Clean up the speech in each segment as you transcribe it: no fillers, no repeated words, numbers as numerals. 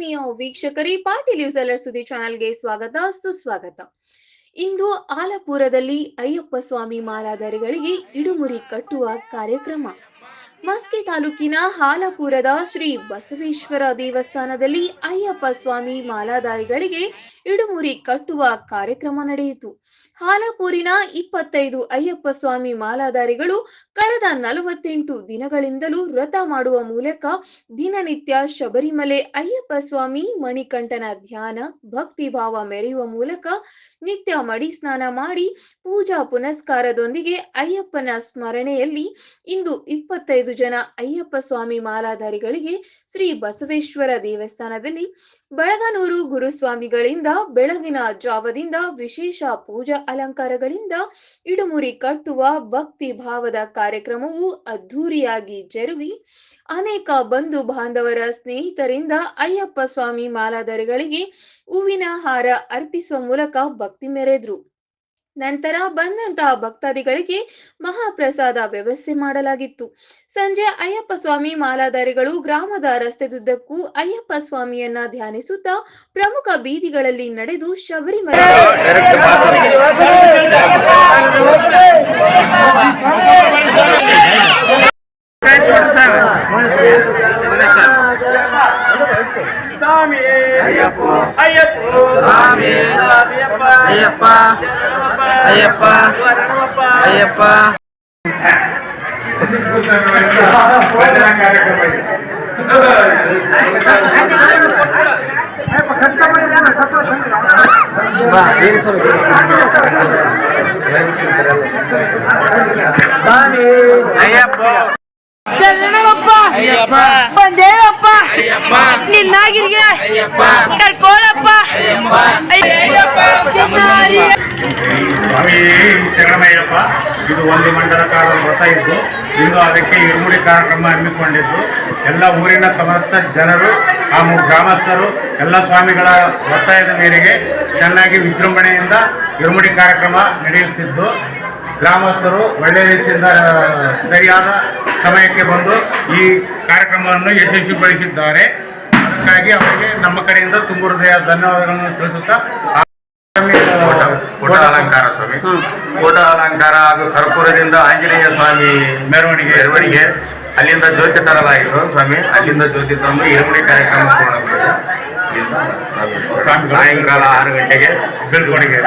ಆತ್ಮೀಯ ವೀಕ್ಷಕರೇ, ಪಾಟೀಲ್ ನ್ಯೂಸ್ ಸುದ್ದಿ ಚಾನೆಲ್ಗೆ ಸ್ವಾಗತ ಸುಸ್ವಾಗತ. ಇಂದು ಆಲಪುರದಲ್ಲಿ ಅಯ್ಯಪ್ಪ ಸ್ವಾಮಿ ಮಾಲಾಧಾರಿಗಳಿಗೆ ಇಡುಮುರಿ ಕಟ್ಟುವ ಕಾರ್ಯಕ್ರಮ. ಮಸ್ಕಿ ತಾಲೂಕಿನ ಆಲಪುರದ ಶ್ರೀ ಬಸವೇಶ್ವರ ದೇವಸ್ಥಾನದಲ್ಲಿ ಅಯ್ಯಪ್ಪ ಸ್ವಾಮಿ ಮಾಲಾಧಾರಿಗಳಿಗೆ ಇಡುಮುರಿ ಕಟ್ಟುವ ಕಾರ್ಯಕ್ರಮ ನಡೆಯಿತು. ಆಲಪುರಿನ 25 ಅಯ್ಯಪ್ಪ ಸ್ವಾಮಿ ಮಾಲಾಧಾರಿಗಳು ಕಳೆದ 48 ದಿನಗಳಿಂದಲೂ ವ್ರತ ಮಾಡುವ ಮೂಲಕ ದಿನನಿತ್ಯ ಶಬರಿಮಲೆ ಅಯ್ಯಪ್ಪ ಸ್ವಾಮಿ ಮಣಿಕಂಠನ ಧ್ಯಾನ ಭಕ್ತಿ ಭಾವ ಮೆರೆಯುವ ಮೂಲಕ ನಿತ್ಯ ಮಡಿ ಸ್ನಾನ ಮಾಡಿ ಪೂಜಾ ಪುನಸ್ಕಾರದೊಂದಿಗೆ ಅಯ್ಯಪ್ಪನ ಸ್ಮರಣೆಯಲ್ಲಿ ಇಂದು 25 ಜನ ಅಯ್ಯಪ್ಪ ಸ್ವಾಮಿ ಮಾಲಾಧಾರಿಗಳಿಗೆ ಶ್ರೀ ಬಸವೇಶ್ವರ ದೇವಸ್ಥಾನದಲ್ಲಿ ಬಳಗನೂರು ಗುರುಸ್ವಾಮಿಗಳಿಂದ ಬೆಳಗಿನ ಜಾವದಿಂದ ವಿಶೇಷ ಪೂಜಾ ಅಲಂಕಾರಗಳಿಂದ ಇಡುಮುರಿ ಕಟ್ಟುವ ಭಕ್ತಿ ಭಾವದ ಕಾರ್ಯಕ್ರಮವು ಅದ್ಧೂರಿಯಾಗಿ ಜರುಗಿ ಅನೇಕ ಬಂಧು ಬಾಂಧವರ ಸ್ನೇಹಿತರಿಂದ ಅಯ್ಯಪ್ಪ ಸ್ವಾಮಿ ಮಾಲಾಧಾರಿಗಳಿಗೆ ಹೂವಿನ ಹಾರ ಅರ್ಪಿಸುವ ಮೂಲಕ ಭಕ್ತಿ ಮೆರೆದ್ರು. ನಂತರ ಬಂದಂತಹ ಭಕ್ತಾದಿಗಳಿಗೆ ಮಹಾಪ್ರಸಾದ ವ್ಯವಸ್ಥೆ ಮಾಡಲಾಗಿತ್ತು. ಸಂಜೆ ಅಯ್ಯಪ್ಪ ಸ್ವಾಮಿ ಮಾಲಾಧಾರಿಗಳು ಗ್ರಾಮದ ರಸ್ತೆದುದ್ದಕ್ಕೂ ಅಯ್ಯಪ್ಪ ಸ್ವಾಮಿಯನ್ನ ಧ್ಯಾನಿಸುತ್ತಾ ಪ್ರಮುಖ ಬೀದಿಗಳಲ್ಲಿ ನಡೆದು ಶಬರಿಮಲೆ ಸ್ವಾಮಿ ಅಯ್ಯಪ್ಪ ಸ್ವಾಮಿ ಅಯ್ಯಪ್ಪ ಅಯ್ಯಪ್ಪ ಅಯ್ಯಪ್ಪ ಶರಣವಪ್ಪ ಬಂದೇವಪ್ಪ ನಿನ್ನಾಗಿರಿಗೆ ಕರ್ಕೋಳಪ್ಪ ಸ್ವಾಮಿ ಶರಣಮಯ್ಯಪ್ಪ. ಇದು ಒಂದು ಮಂಡಲ ಕಾಲ ವ್ರತ ಇದ್ದು ಇಂದು ಅದಕ್ಕೆ ಇರುಮುಡಿ ಕಾರ್ಯಕ್ರಮ ಹಮ್ಮಿಕೊಂಡಿದ್ದು ಎಲ್ಲ ಊರಿನ ಸಮಸ್ತ ಜನರು ಹಾಗೂ ಗ್ರಾಮಸ್ಥರು ಎಲ್ಲ ಸ್ವಾಮಿಗಳ ಒತ್ತಾಯದ ಮೇರೆಗೆ ಚೆನ್ನಾಗಿ ವಿಜೃಂಭಣೆಯಿಂದ ಇರುಮುಡಿ ಕಾರ್ಯಕ್ರಮ ನಡೆಯುತ್ತಿದ್ದು ಗ್ರಾಮಸ್ಥರು ಒಳ್ಳೆಯ ರೀತಿಯಿಂದ ಸರಿಯಾದ ಸಮಯಕ್ಕೆ ಬಂದು ಈ ಕಾರ್ಯಕ್ರಮವನ್ನು ಯಶಸ್ವಿಗೊಳಿಸಿದ್ದಾರೆ. ಅದಕ್ಕಾಗಿ ಅವರಿಗೆ ನಮ್ಮ ಕಡೆಯಿಂದ ತುಂಬ ಹೃದಯ ಧನ್ಯವಾದಗಳನ್ನು ತಿಳಿಸುತ್ತಾ ಫೋಟೋ ಅಲಂಕಾರ ಸ್ವಾಮಿ ಫೋಟೋ ಅಲಂಕಾರ ಹಾಗೂ ಕರ್ಪೂರದಿಂದ ಆಂಜನೇಯ ಸ್ವಾಮಿ ಮೆರವಣಿಗೆ ಅಲ್ಲಿಂದ ಜ್ಯೋತಿ ತರಲಾಯಿತು ಸ್ವಾಮಿ. ಅಲ್ಲಿಂದ ಜ್ಯೋತಿ ತಂದು ಇರುಮುಡಿ ಕಾರ್ಯಕ್ರಮ ಸಾಯಂಕಾಲ 6 ಗಂಟೆಗೆ ಬೀಳ್ಕೊಡುಗೆ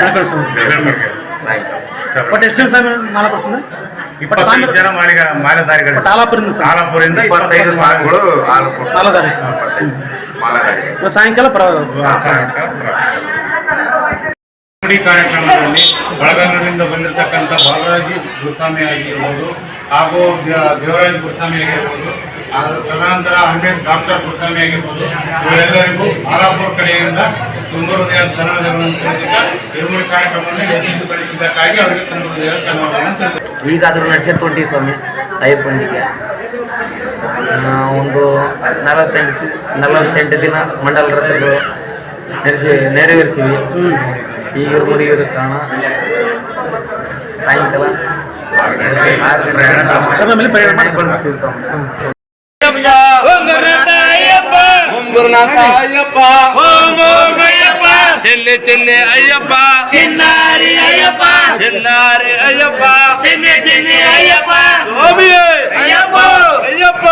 ಎಷ್ಟು ಜನ ಸ್ವಾಮಿ 25 ಜನ ಮಾಲಾಧಾರಿಗಳು ಆಲಾಪುರದಿಂದ 25 ಸ್ವಾಮಿಗಳು ಮಾಲಾಧಾರಿ ಸಾಯಂಕಾಲ ಕಾರ್ಯಕ್ರಮದಲ್ಲಿ ಬಳಗನೂರಿನಿಂದ ಬಂದಿರತಕ್ಕಂಥ ಬಾಲರಾಜಿ ಗುರುಸ್ವಾಮಿ ಆಗಿರ್ಬೋದು ಹಾಗೂ ದೇವರಾಜ್ ಗುರುಸ್ವಾಮಿ ಆಗಿರ್ಬೋದು, ತದನಂತರ ಡಾಕ್ಟರ್ ಗುರುಸ್ವಾಮಿ ಆಗಿರ್ಬೋದು, ಇವರೆಲ್ಲರಿಗೂ ಆಲಾಪುರ ಕಡೆಯಿಂದ ತುಂಬ ಹೃದಯ ಧನ್ಯವಾದಗಳನ್ನು ತಿಳಿಸುತ್ತಾ ಇರುಮುಡಿ ಕಾರ್ಯಕ್ರಮವನ್ನು ಯಶಸ್ವಿಗೊಳಿಸಿದ್ದಕ್ಕಾಗಿ ಅವರಿಗೆ ತುಂಬ ಹೃದಯ ಧನ್ಯವಾದಗಳನ್ನು ಈಗಾದರೂ ನಡೆಸಿಕೊಂಡು ಸ್ವಾಮಿ ಅಯ್ಯಪ್ಪನಿಗೆ ಒಂದು 48 ದಿನ ಮಂಡಲ ರಥಗಳು ನೆರವೇರಿಸಿವಿ. ಈ ಇರುಮುಡಿ ಕಾರಣ ಸಾಯಂಕಾಲ 6 ಗಂಟೆ ಬಳಸ್ತೀವಿ ಸ್ವಾಮಿ. ಚೆನ್ನೆ ಚೆನ್ನೆ ಅಯ್ಯಪ್ಪ ಚಿನ್ನಾರಿ ಅಯ್ಯಪ್ಪ ಚಿನ್ನಾರಿ ಅಯ್ಯಪ್ಪ ಚೆನ್ನೆ ಚೆನ್ನೆ ಅಯ್ಯಪ್ಪ ಸ್ವಾಮಿ ಅಯ್ಯಪ್ಪ ಅಯ್ಯಪ್ಪ